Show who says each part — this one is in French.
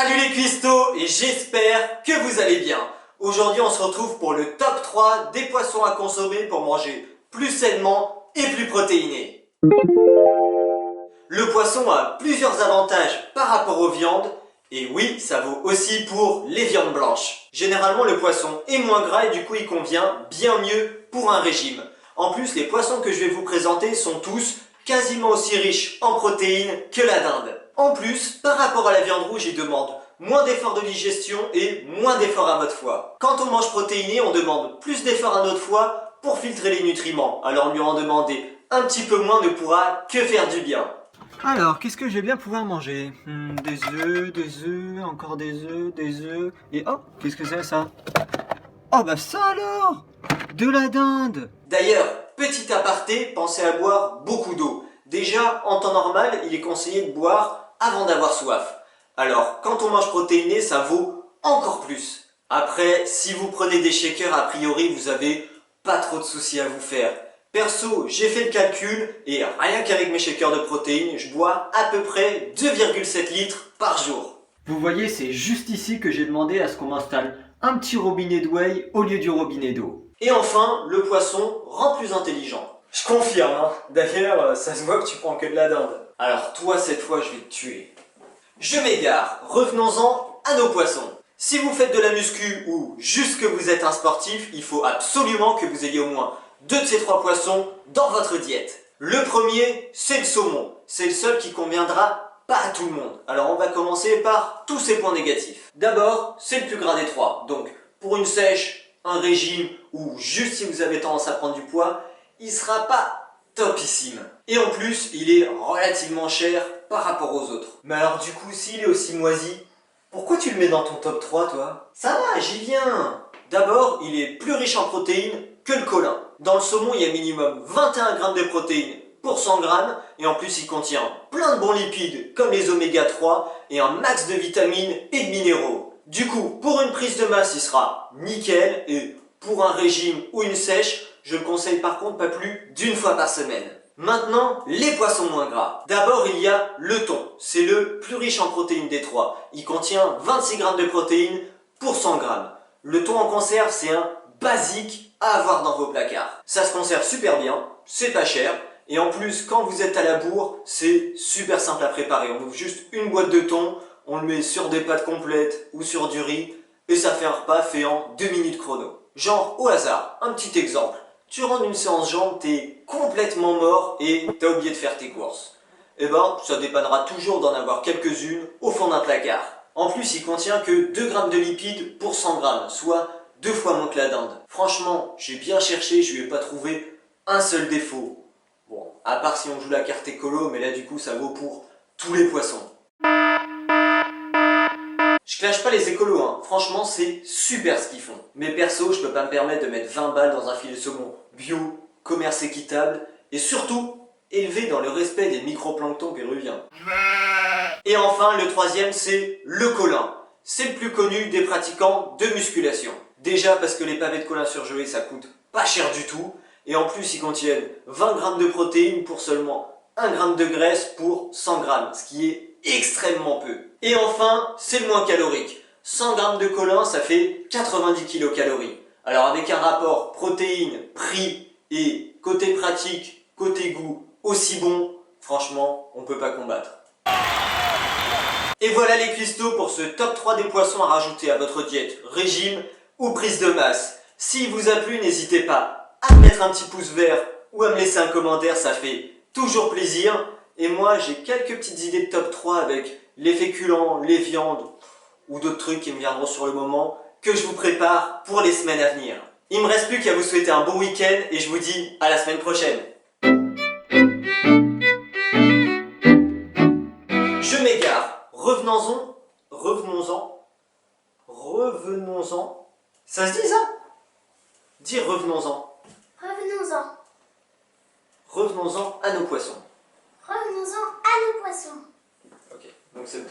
Speaker 1: Salut les cuistots et j'espère que vous allez bien. Aujourd'hui on se retrouve pour le top 3 des poissons à consommer pour manger plus sainement et plus protéiné. Le poisson a plusieurs avantages par rapport aux viandes et oui, ça vaut aussi pour les viandes blanches. Généralement le poisson est moins gras et du coup il convient bien mieux pour un régime. En plus les poissons que je vais vous présenter sont tous quasiment aussi riches en protéines que la dinde. En plus, par rapport à la viande rouge, il demande moins d'efforts de digestion et moins d'efforts à votre foie. Quand on mange protéiné, on demande plus d'efforts à notre foie pour filtrer les nutriments. Alors lui en demander un petit peu moins ne pourra que faire du bien. Alors, qu'est-ce que je vais bien pouvoir manger? Des œufs, encore des œufs, et oh, qu'est-ce que c'est ça? Oh bah ça alors! De la dinde! D'ailleurs, petit aparté, pensez à boire beaucoup d'eau. Déjà, en temps normal, il est conseillé de boire avant d'avoir soif. Alors, quand on mange protéiné, ça vaut encore plus. Après, si vous prenez des shakers, a priori, vous avez pas trop de soucis à vous faire. Perso, j'ai fait le calcul et rien qu'avec mes shakers de protéines, je bois à peu près 2,7 litres par jour. Vous voyez, c'est juste ici que j'ai demandé à ce qu'on m'installe un petit robinet de whey au lieu du robinet d'eau. Et enfin, le poisson rend plus intelligent. Je confirme, hein. D'ailleurs, ça se voit que tu prends que de la dinde. Alors toi, cette fois, je vais te tuer. Je m'égare, revenons-en à nos poissons. Si vous faites de la muscu ou juste que vous êtes un sportif, il faut absolument que vous ayez au moins 2 de ces 3 poissons dans votre diète. Le premier, c'est le saumon. C'est le seul qui conviendra pas à tout le monde. Alors on va commencer par tous ces points négatifs. D'abord, c'est le plus gras des 3. Donc pour une sèche, un régime ou juste si vous avez tendance à prendre du poids, il sera pas topissime. Et en plus, il est relativement cher par rapport aux autres. Mais alors du coup, s'il est aussi moisi, pourquoi tu le mets dans ton top 3 toi? Ça va, j'y viens. D'abord, il est plus riche en protéines que le colin. Dans le saumon, il y a minimum 21 grammes de protéines pour 100 grammes et en plus il contient plein de bons lipides comme les oméga 3 et un max de vitamines et de minéraux. Du coup, pour une prise de masse, il sera nickel et pour un régime ou une sèche, je le conseille par contre pas plus d'une fois par semaine. Maintenant, les poissons moins gras. D'abord, il y a le thon. C'est le plus riche en protéines des 3. Il contient 26 grammes de protéines pour 100 grammes. Le thon en conserve, c'est un basique à avoir dans vos placards. Ça se conserve super bien, c'est pas cher, et en plus, quand vous êtes à la bourre, c'est super simple à préparer. On ouvre juste une boîte de thon, on le met sur des pâtes complètes ou sur du riz, et ça fait un repas fait en 2 minutes chrono. Genre, au hasard, un petit exemple. Tu rentres d'une séance jambes, t'es complètement mort et t'as oublié de faire tes courses. Eh ben, ça dépannera toujours d'en avoir quelques-unes au fond d'un placard. En plus, il contient que 2 grammes de lipides pour 100 grammes, soit 2 fois moins que la dinde. Franchement, j'ai bien cherché, je lui ai pas trouvé un seul défaut. Bon, à part si on joue la carte écolo, mais là du coup ça vaut pour tous les poissons. Je clash pas les écolos, hein. Franchement c'est super ce qu'ils font. Mais perso, je peux pas me permettre de mettre 20 balles dans un filet de saumon bio, commerce équitable, et surtout élevé dans le respect des microplanctons péruviens. Et enfin, le troisième, c'est le colin. C'est le plus connu des pratiquants de musculation. Déjà parce que les pavés de colin surgelés, ça coûte pas cher du tout. Et en plus, ils contiennent 20 grammes de protéines pour seulement 1 gramme de graisse pour 100 grammes, ce qui est extrêmement peu. Et enfin, c'est le moins calorique. 100 grammes de colin, ça fait 90 kilocalories. Alors avec un rapport protéines-prix et côté pratique, côté goût aussi bon, franchement, on peut pas combattre. Et voilà les cuistots pour ce top 3 des poissons à rajouter à votre diète, régime ou prise de masse. S'il vous a plu, n'hésitez pas à me mettre un petit pouce vert ou à me laisser un commentaire, ça fait toujours plaisir. Et moi, j'ai quelques petites idées de top 3 avec les féculents, les viandes ou d'autres trucs qui me viendront sur le moment que je vous prépare pour les semaines à venir. Il me reste plus qu'à vous souhaiter un bon week-end et je vous dis à la semaine prochaine. Je m'égare. Revenons-en. Ça se dit ça? Dis revenons-en.
Speaker 2: Revenons-en.
Speaker 1: Revenons-en à nos poissons.
Speaker 2: Revenons-en à nos poissons.
Speaker 1: Ok, donc c'est bon.